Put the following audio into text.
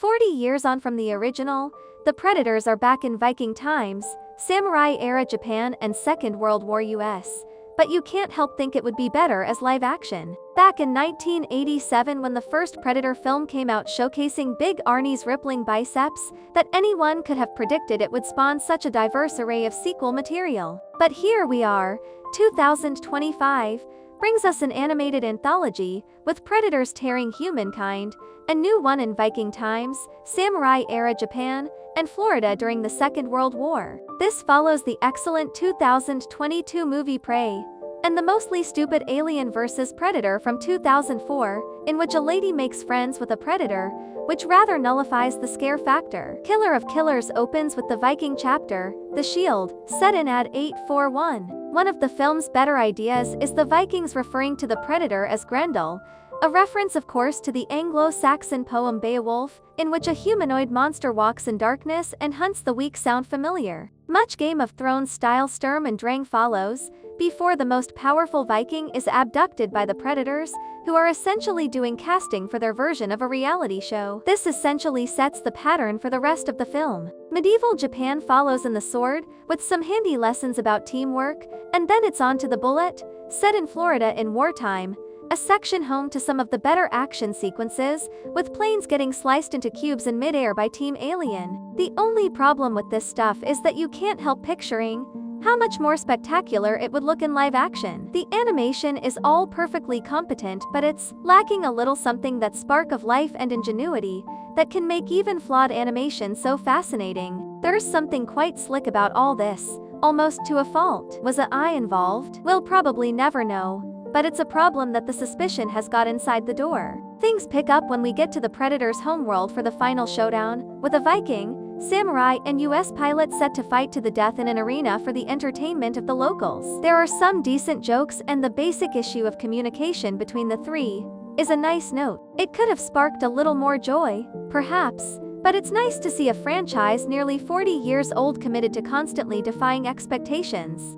40 years on from the original, the Predators are back in Viking times, samurai-era Japan and Second World War US. But you can't help think it would be better as live action. Back in 1987, when the first Predator film came out showcasing Big Arnie's rippling biceps, that anyone could have predicted it would spawn such a diverse array of sequel material. But here we are, 2025, brings us an animated anthology, with Predators tearing humankind, a new one in Viking times, samurai-era Japan, and Florida during the Second World War. This follows the excellent 2022 movie Prey, and the mostly stupid Alien vs. Predator from 2004, in which a lady makes friends with a predator, which rather nullifies the scare factor. Killer of Killers opens with the Viking chapter, The Shield, set in Ad 841. One of the film's better ideas is the Vikings referring to the predator as Grendel, a reference of course to the Anglo-Saxon poem Beowulf, in which a humanoid monster walks in darkness and hunts the weak. Sound familiar? Much Game of Thrones style Sturm and Drang follows, before the most powerful Viking is abducted by the Predators, who are essentially doing casting for their version of a reality show. This essentially sets the pattern for the rest of the film. Medieval Japan follows in The Sword, with some handy lessons about teamwork, and then it's on to The Bullet, set in Florida in wartime, a section home to some of the better action sequences, with planes getting sliced into cubes in midair by Team Alien. The only problem with this stuff is that you can't help picturing how much more spectacular it would look in live action. The animation is all perfectly competent, but it's lacking a little something, that spark of life and ingenuity that can make even flawed animation so fascinating. There's something quite slick about all this, almost to a fault. Was AI involved? We'll probably never know. But it's a problem that the suspicion has got inside the door. Things pick up when we get to the Predator's homeworld for the final showdown, with a Viking, samurai, and US pilot set to fight to the death in an arena for the entertainment of the locals. There are some decent jokes, and the basic issue of communication between the three is a nice note. It could have sparked a little more joy, perhaps, but it's nice to see a franchise nearly 40 years old committed to constantly defying expectations.